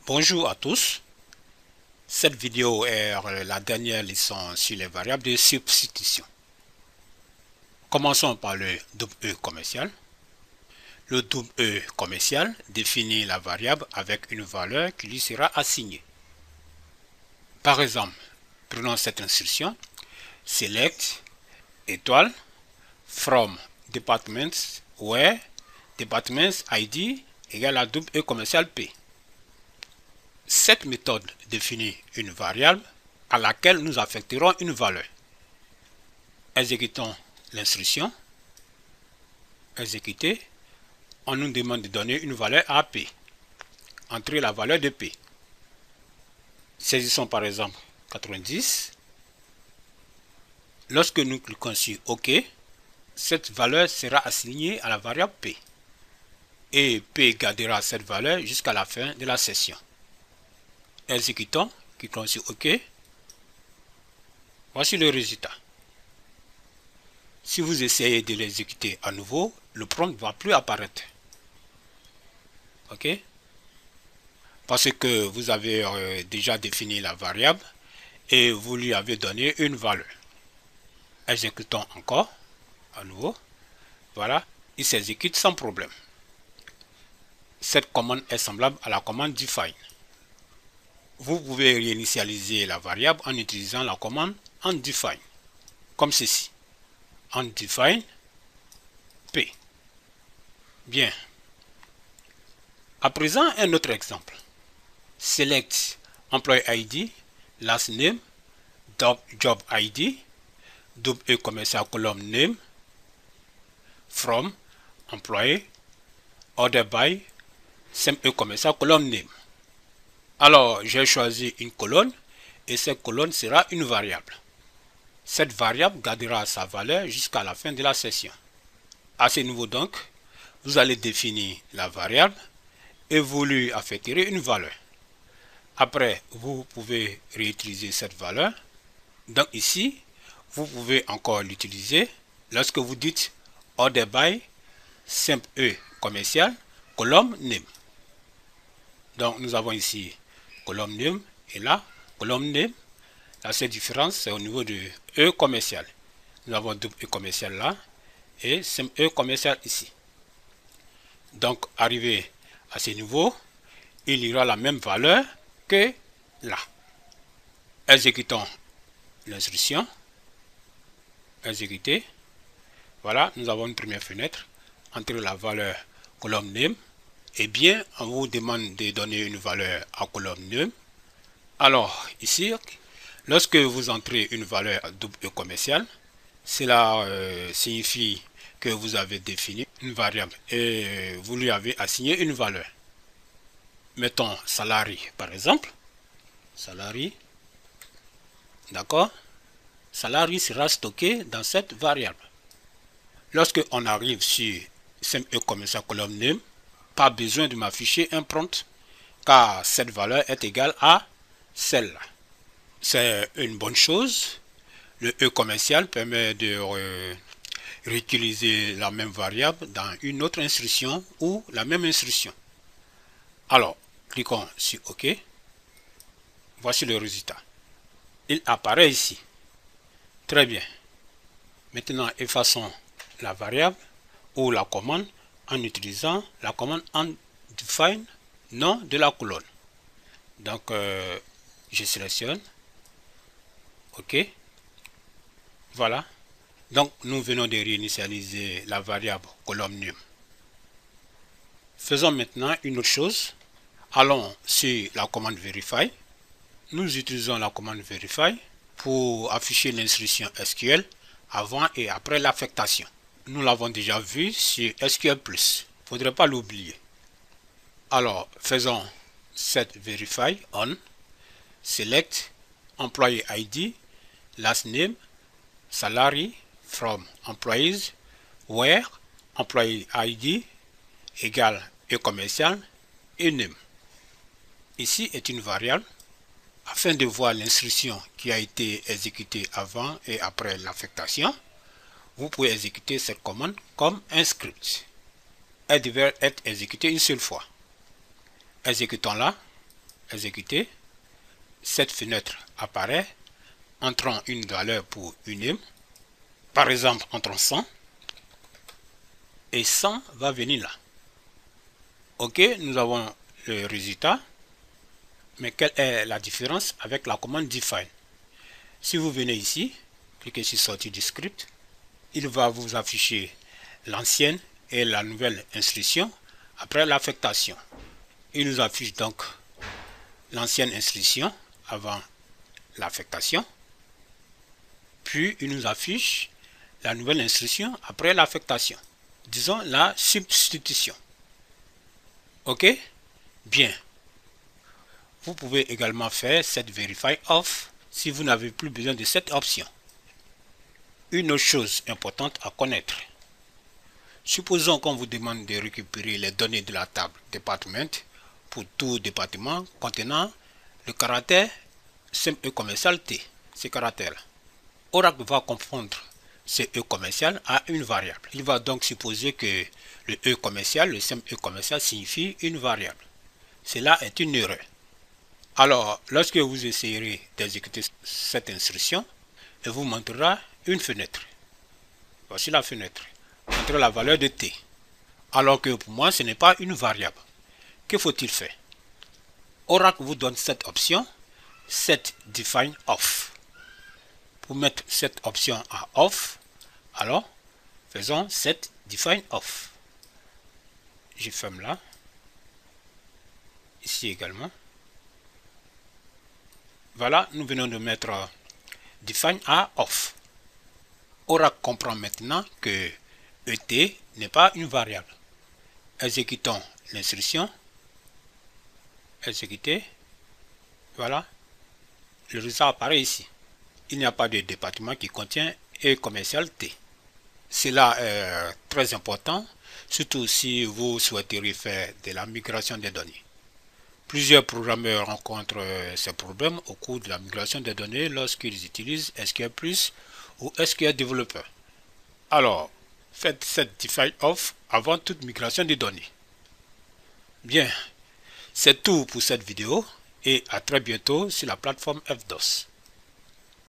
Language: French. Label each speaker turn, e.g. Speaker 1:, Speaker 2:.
Speaker 1: Bonjour à tous. Cette vidéo est la dernière leçon sur les variables de substitution. Commençons par le double E commercial. Le double E commercial définit la variable avec une valeur qui lui sera assignée. Par exemple, prenons cette instruction select étoile from departments where departments ID égale à double E commercial P. Cette méthode définit une variable à laquelle nous affecterons une valeur. Exécutons l'instruction. Exécuter. On nous demande de donner une valeur à P. Entrez la valeur de P. Saisissons par exemple 90. Lorsque nous cliquons sur OK, cette valeur sera assignée à la variable P. Et P gardera cette valeur jusqu'à la fin de la session. Exécutons, cliquons sur OK. Voici le résultat. Si vous essayez de l'exécuter à nouveau, le prompt ne va plus apparaître. OK? Parce que vous avez déjà défini la variable et vous lui avez donné une valeur. Exécutons encore à nouveau. Voilà, il s'exécute sans problème. Cette commande est semblable à la commande define. Vous pouvez réinitialiser la variable en utilisant la commande unDefine, comme ceci. UnDefine P. Bien. À présent, un autre exemple. Select employee ID, last name, job ID, double E commercial column name, from employee, order by, same E commercial column name. Alors, j'ai choisi une colonne et cette colonne sera une variable. Cette variable gardera sa valeur jusqu'à la fin de la session. À ce niveau donc, vous allez définir la variable et vous lui affecterez une valeur. Après, vous pouvez réutiliser cette valeur. Donc ici, vous pouvez encore l'utiliser lorsque vous dites order by, simple E commercial, column name. Donc nous avons ici column name et là, column name. La seule différence, c'est au niveau de E commercial. Nous avons double E commercial là et simple E commercial ici. Donc, arrivé à ce niveau, il y aura la même valeur que là. Exécutons l'instruction. Exécuter. Voilà, nous avons une première fenêtre entre la valeur column name. Et bien, on vous demande de donner une valeur à column name. Alors, ici, lorsque vous entrez une valeur double E commercial, cela signifie que vous avez défini une variable et vous lui avez assigné une valeur. Mettons salary par exemple. Salary. D'accord? Salary sera stocké dans cette variable. Lorsque on arrive sur SME commercial column name, pas besoin de m'afficher un prompt car cette valeur est égale à celle-là. C'est une bonne chose. Le E commercial permet de réutiliser la même variable dans une autre instruction ou la même instruction. Alors, cliquons sur OK. Voici le résultat. Il apparaît ici. Très bien. Maintenant, effaçons la variable ou la commande en utilisant la commande unDefine, nom de la colonne. Donc, je sélectionne. OK. Voilà. Donc, nous venons de réinitialiser la variable column name. Faisons maintenant une autre chose. Allons sur la commande verify. Nous utilisons la commande verify pour afficher l'instruction SQL avant et après l'affectation. Nous l'avons déjà vu sur SQL+. Il ne faudrait pas l'oublier. Alors, faisons set verify on. Select employee ID, last name, salary, from employees, where employee ID égale E commercial et name. Ici est une variable. Afin de voir l'instruction qui a été exécutée avant et après l'affectation, vous pouvez exécuter cette commande comme un script. Elle devrait être exécutée une seule fois. Exécutons-la. exécuter, cette fenêtre apparaît, entrant une valeur pour uname, par exemple entrant 100, et 100 va venir là. Ok, nous avons le résultat, mais quelle est la différence avec la commande define? Si vous venez ici, cliquez sur sortir du script, il va vous afficher l'ancienne et la nouvelle instruction après l'affectation. Il nous affiche donc l'ancienne instruction avant l'affectation, puis il nous affiche la nouvelle instruction après l'affectation. Disons la substitution. Ok? Bien. Vous pouvez également faire cette verify off si vous n'avez plus besoin de cette option. Une autre chose importante à connaître. Supposons qu'on vous demande de récupérer les données de la table département pour tout département contenant le caractère SEM-E commercial T, ce caractère-là. Oracle va confondre ce E commercial à une variable. Il va donc supposer que le E commercial, le SEM-E commercial signifie une variable. Cela est une erreur. Alors, lorsque vous essayerez d'exécuter cette instruction, elle vous montrera une fenêtre. Voici la fenêtre. Entre la valeur de T. Alors que pour moi, ce n'est pas une variable. Que faut-il faire? Oracle vous donne cette option, set define off. Pour mettre cette option à off, alors faisons set define off. Je ferme là. Ici également. Voilà, nous venons de mettre define à off. Oracle comprend maintenant que ET n'est pas une variable. Exécutons l'instruction. Exécuter. Voilà. Le résultat apparaît ici. Il n'y a pas de département qui contient E commercial T. Cela est très important, surtout si vous souhaiteriez faire de la migration des données. Plusieurs programmeurs rencontrent ces problèmes au cours de la migration des données lorsqu'ils utilisent SQL Plus ou SQL Developer. Alors, faites cette define off avant toute migration des données. Bien, c'est tout pour cette vidéo et à très bientôt sur la plateforme FDOS.